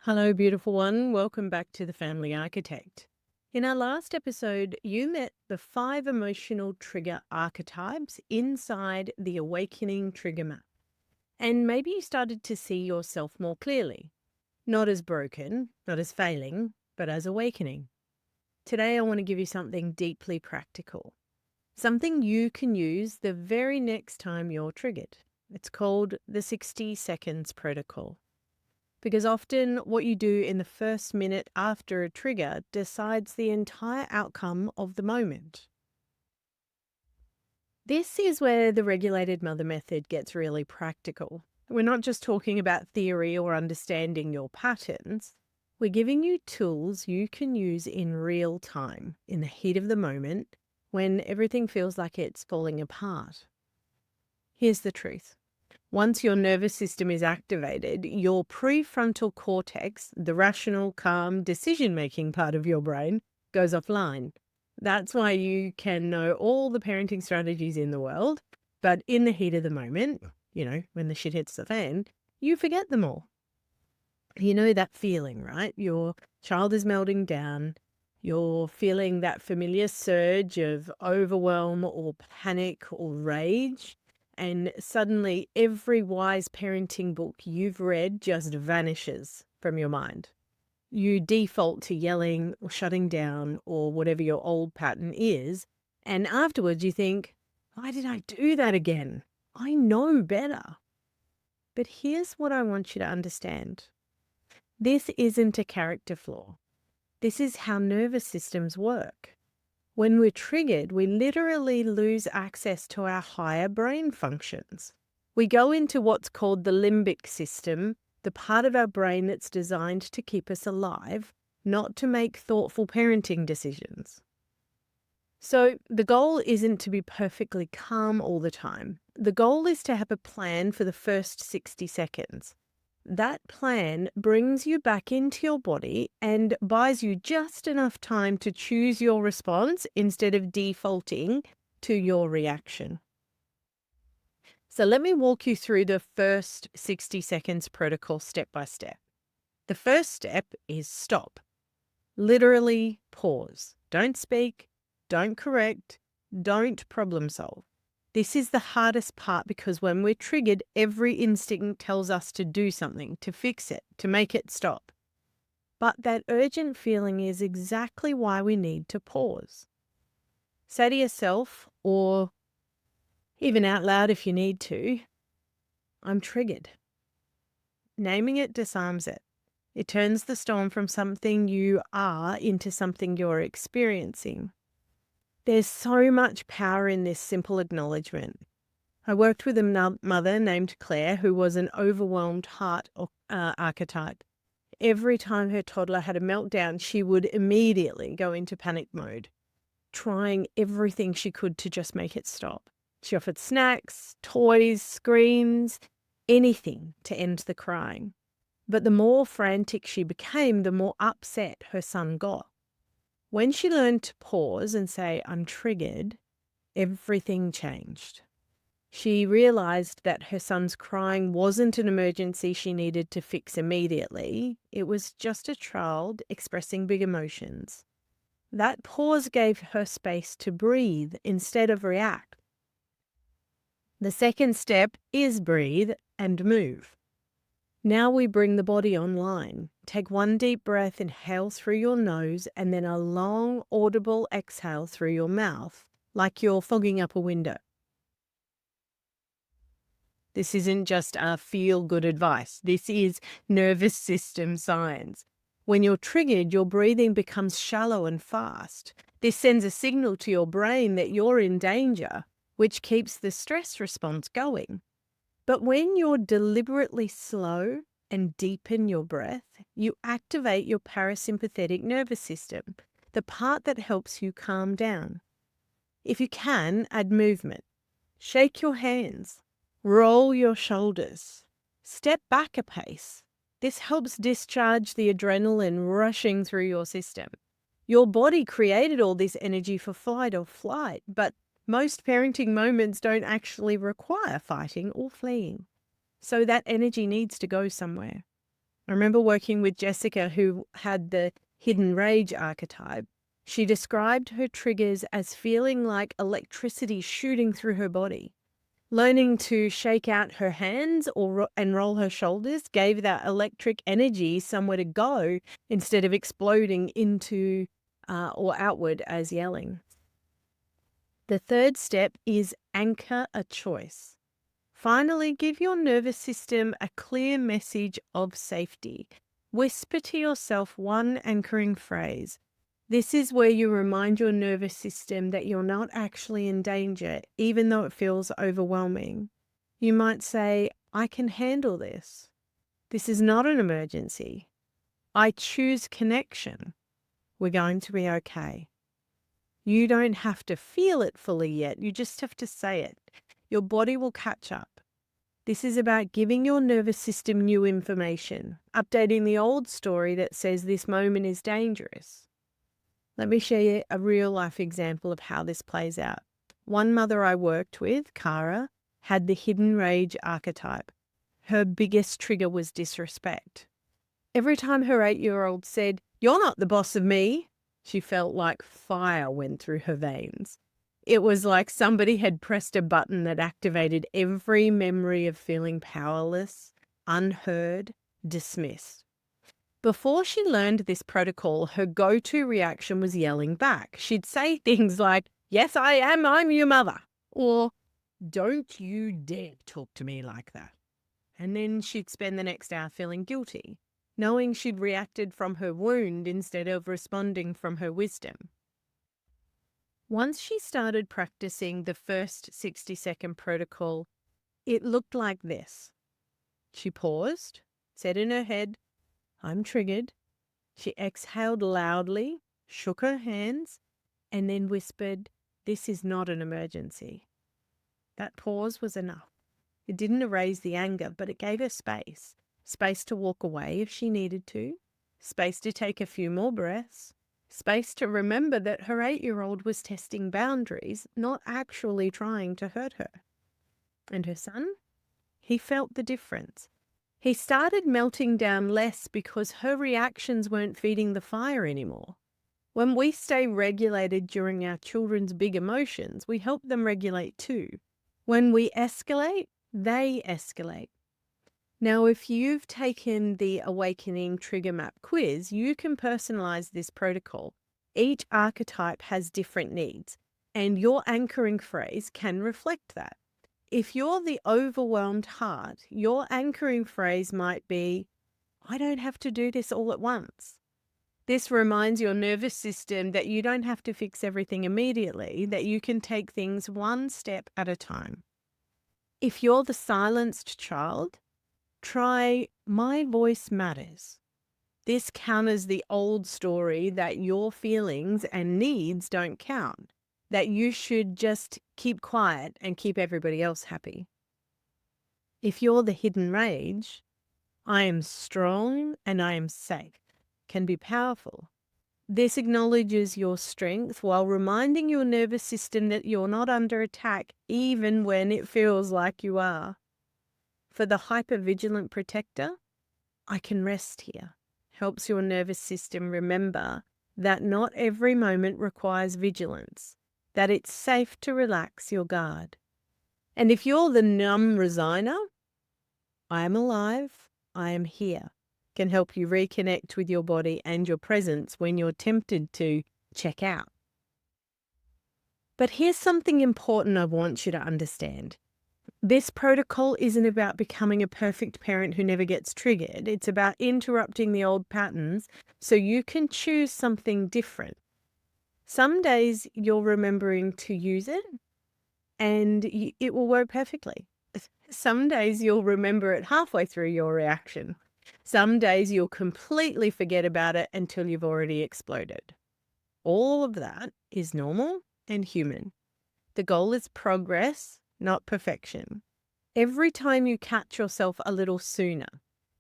Hello, beautiful one. Welcome back to the Family Architect. In our last episode, you met the 5 emotional trigger archetypes inside the Awakening Trigger Map. And maybe you started to see yourself more clearly. Not as broken, not as failing, but as awakening. Today, I want to give you something deeply practical. Something you can use the very next time you're triggered. It's called the 60 Seconds Protocol. Because often what you do in the first minute after a trigger decides the entire outcome of the moment. This is where the regulated mother method gets really practical. We're not just talking about theory or understanding your patterns. We're giving you tools you can use in real time, in the heat of the moment, when everything feels like it's falling apart. Here's the truth. Once your nervous system is activated, your prefrontal cortex, the rational, calm, decision-making part of your brain, goes offline. That's why you can know all the parenting strategies in the world, but in the heat of the moment, when the shit hits the fan, you forget them all. You know that feeling, right? Your child is melting down. You're feeling that familiar surge of overwhelm or panic or rage. And suddenly every wise parenting book you've read just vanishes from your mind. You default to yelling or shutting down or whatever your old pattern is. And afterwards you think, why did I do that again? I know better. But here's what I want you to understand. This isn't a character flaw. This is how nervous systems work. When we're triggered, we literally lose access to our higher brain functions. We go into what's called the limbic system, the part of our brain that's designed to keep us alive, not to make thoughtful parenting decisions. So the goal isn't to be perfectly calm all the time. The goal is to have a plan for the first 60 seconds. That plan brings you back into your body and buys you just enough time to choose your response instead of defaulting to your reaction. So let me walk you through the first 60 seconds protocol step by step. The first step is stop. Literally pause. Don't speak, don't correct, don't problem solve. This is the hardest part because when we're triggered, every instinct tells us to do something, to fix it, to make it stop. But that urgent feeling is exactly why we need to pause. Say to yourself, or even out loud if you need to, I'm triggered. Naming it disarms it. It turns the storm from something you are into something you're experiencing. There's so much power in this simple acknowledgement. I worked with a mother named Claire who was an overwhelmed heart archetype. Every time her toddler had a meltdown, she would immediately go into panic mode, trying everything she could to just make it stop. She offered snacks, toys, screens, anything to end the crying. But the more frantic she became, the more upset her son got. When she learned to pause and say, I'm triggered, everything changed. She realized that her son's crying wasn't an emergency she needed to fix immediately. It was just a child expressing big emotions. That pause gave her space to breathe instead of react. The second step is breathe and move. Now we bring the body online. Take one deep breath, inhale through your nose, and then a long, audible exhale through your mouth, like you're fogging up a window. This isn't just feel-good advice. This is nervous system science. When you're triggered, your breathing becomes shallow and fast. This sends a signal to your brain that you're in danger, which keeps the stress response going. But when you're deliberately slow and deepen your breath, you activate your parasympathetic nervous system, the part that helps you calm down. If you can, add movement. Shake your hands. Roll your shoulders. Step back a pace. This helps discharge the adrenaline rushing through your system. Your body created all this energy for fight or flight, but most parenting moments don't actually require fighting or fleeing. So that energy needs to go somewhere. I remember working with Jessica, who had the hidden rage archetype. She described her triggers as feeling like electricity shooting through her body. Learning to shake out her hands and roll her shoulders gave that electric energy somewhere to go instead of exploding into or outward as yelling. The third step is anchor a choice. Finally, give your nervous system a clear message of safety. Whisper to yourself one anchoring phrase. This is where you remind your nervous system that you're not actually in danger, even though it feels overwhelming. You might say, I can handle this. This is not an emergency. I choose connection. We're going to be okay. You don't have to feel it fully yet. You just have to say it. Your body will catch up. This is about giving your nervous system new information, updating the old story that says this moment is dangerous. Let me share you a real life example of how this plays out. One mother I worked with, Cara, had the hidden rage archetype. Her biggest trigger was disrespect. Every time her 8-year-old said, "You're not the boss of me," she felt like fire went through her veins. It was like somebody had pressed a button that activated every memory of feeling powerless, unheard, dismissed. Before she learned this protocol, her go-to reaction was yelling back. She'd say things like, "Yes, I am, I'm your mother," or "Don't you dare talk to me like that." And then she'd spend the next hour feeling guilty, knowing she'd reacted from her wound instead of responding from her wisdom. Once she started practicing the first 60-second protocol, it looked like this. She paused, said in her head, "I'm triggered." She exhaled loudly, shook her hands, and then whispered, "This is not an emergency." That pause was enough. It didn't erase the anger, but it gave her space. Space to walk away if she needed to. Space to take a few more breaths. Space to remember that her 8-year-old was testing boundaries, not actually trying to hurt her. And her son? He felt the difference. He started melting down less because her reactions weren't feeding the fire anymore. When we stay regulated during our children's big emotions, we help them regulate too. When we escalate, they escalate. Now, if you've taken the Awakening Trigger Map quiz, you can personalize this protocol. Each archetype has different needs, and your anchoring phrase can reflect that. If you're the overwhelmed heart, your anchoring phrase might be, "I don't have to do this all at once." This reminds your nervous system that you don't have to fix everything immediately, that you can take things one step at a time. If you're the silenced child, try "My voice matters." This counters the old story that your feelings and needs don't count, that you should just keep quiet and keep everybody else happy. If you're the hidden rage, "I am strong and I am safe," can be powerful. This acknowledges your strength while reminding your nervous system that you're not under attack even when it feels like you are. For the hypervigilant protector, "I can rest here," helps your nervous system remember that not every moment requires vigilance, that it's safe to relax your guard. And if you're the numb resigner, "I am alive, I am here," can help you reconnect with your body and your presence when you're tempted to check out. But here's something important I want you to understand. This protocol isn't about becoming a perfect parent who never gets triggered. It's about interrupting the old patterns so you can choose something different. Some days you're remembering to use it and it will work perfectly. Some days you'll remember it halfway through your reaction. Some days you'll completely forget about it until you've already exploded. All of that is normal and human. The goal is progress, not perfection. Every time you catch yourself a little sooner,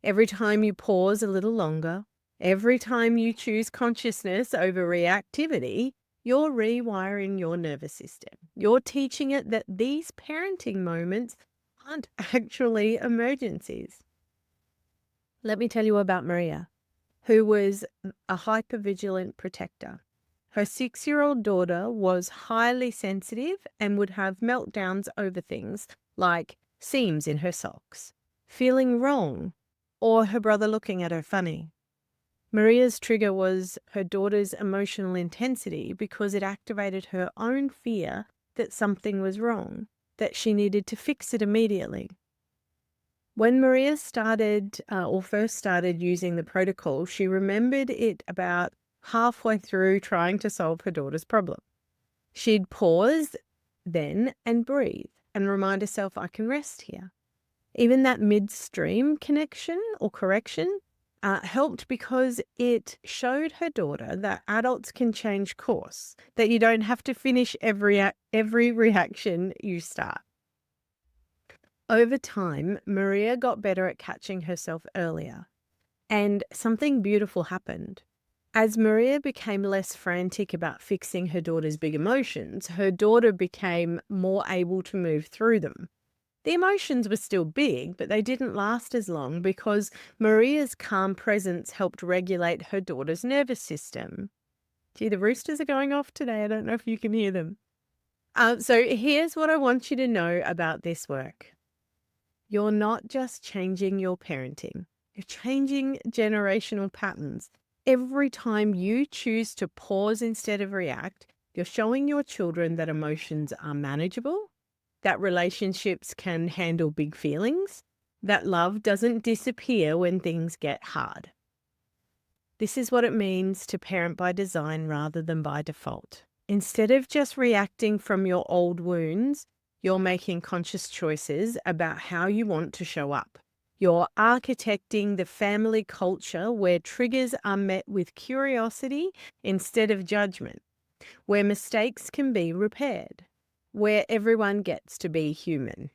every time you pause a little longer, every time you choose consciousness over reactivity, you're rewiring your nervous system. You're teaching it that these parenting moments aren't actually emergencies. Let me tell you about Maria, who was a hypervigilant protector. Her 6-year-old daughter was highly sensitive and would have meltdowns over things like seams in her socks, feeling wrong, or her brother looking at her funny. Maria's trigger was her daughter's emotional intensity because it activated her own fear that something was wrong, that she needed to fix it immediately. When Maria first started using the protocol, she remembered it about halfway through trying to solve her daughter's problem. She'd pause then and breathe and remind herself, I can rest here. Even that midstream connection or correction helped because it showed her daughter that adults can change course, that you don't have to finish every reaction you start. Over time, Maria got better at catching herself earlier, and something beautiful happened. As Maria became less frantic about fixing her daughter's big emotions, her daughter became more able to move through them. The emotions were still big, but they didn't last as long because Maria's calm presence helped regulate her daughter's nervous system. Gee, the roosters are going off today. I don't know if you can hear them. So here's what I want you to know about this work. You're not just changing your parenting. You're changing generational patterns. Every time you choose to pause instead of react, you're showing your children that emotions are manageable, that relationships can handle big feelings, that love doesn't disappear when things get hard. This is what it means to parent by design rather than by default. Instead of just reacting from your old wounds, you're making conscious choices about how you want to show up. You're architecting the family culture where triggers are met with curiosity instead of judgment, where mistakes can be repaired, where everyone gets to be human.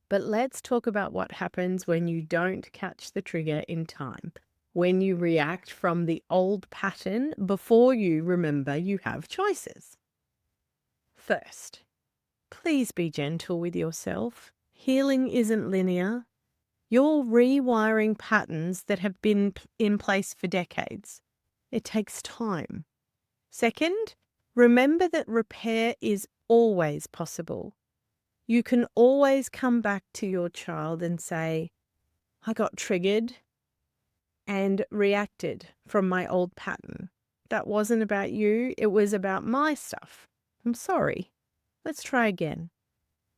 But let's talk about what happens when you don't catch the trigger in time, when you react from the old pattern before you remember you have choices. First, please be gentle with yourself. Healing isn't linear. You're rewiring patterns that have been in place for decades. It takes time. Second, remember that repair is always possible. You can always come back to your child and say, I got triggered and reacted from my old pattern. That wasn't about you. It was about my stuff. I'm sorry. Let's try again.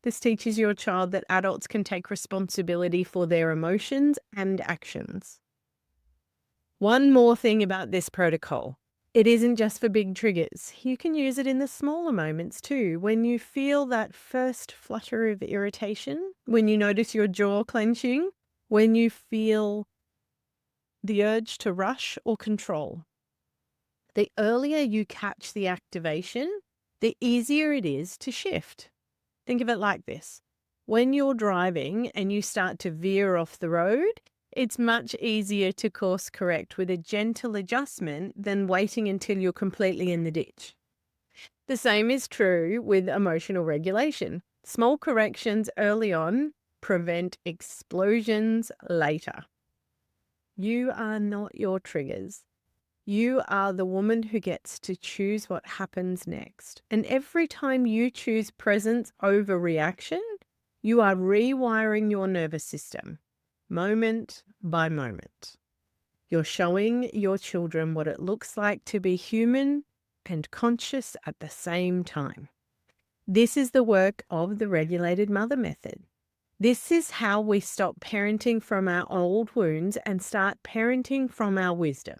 This teaches your child that adults can take responsibility for their emotions and actions. One more thing about this protocol. It isn't just for big triggers. You can use it in the smaller moments too. When you feel that first flutter of irritation, when you notice your jaw clenching, when you feel the urge to rush or control. The earlier you catch the activation, the easier it is to shift. Think of it like this. When you're driving and you start to veer off the road, it's much easier to course correct with a gentle adjustment than waiting until you're completely in the ditch. The same is true with emotional regulation. Small corrections early on prevent explosions later. You are not your triggers. You are the woman who gets to choose what happens next. And every time you choose presence over reaction, you are rewiring your nervous system, moment by moment. You're showing your children what it looks like to be human and conscious at the same time. This is the work of the regulated mother method. This is how we stop parenting from our old wounds and start parenting from our wisdom.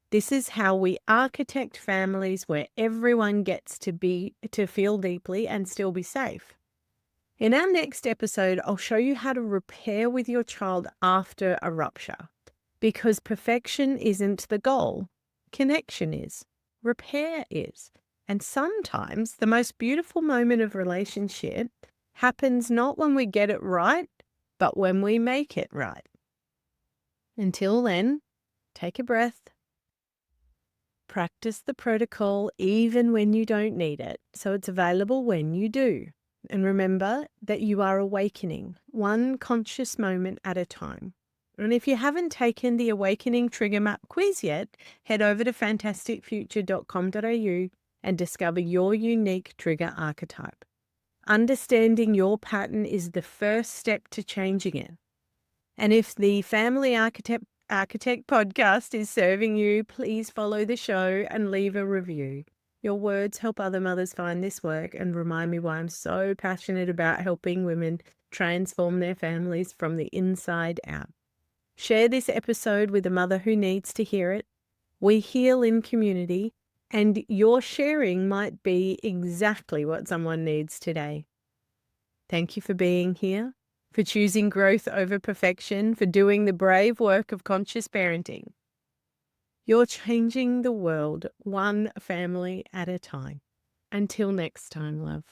This is how we architect families where everyone gets to feel deeply and still be safe. In our next episode, I'll show you how to repair with your child after a rupture, because perfection isn't the goal. Connection is. Repair is. And sometimes the most beautiful moment of relationship happens not when we get it right, but when we make it right. Until then, take a breath. Practice the protocol even when you don't need it, so it's available when you do. And remember that you are awakening, one conscious moment at a time. And if you haven't taken the Awakening Trigger Map quiz yet, head over to fantasticfuture.com.au and discover your unique trigger archetype. Understanding your pattern is the first step to changing it. And if the Family Architect podcast is serving you, please follow the show and leave a review. Your words help other mothers find this work and remind me why I'm so passionate about helping women transform their families from the inside out. Share this episode with a mother who needs to hear it. We heal in community, and your sharing might be exactly what someone needs today. Thank you for being here, for choosing growth over perfection, for doing the brave work of conscious parenting. You're changing the world one family at a time. Until next time, love.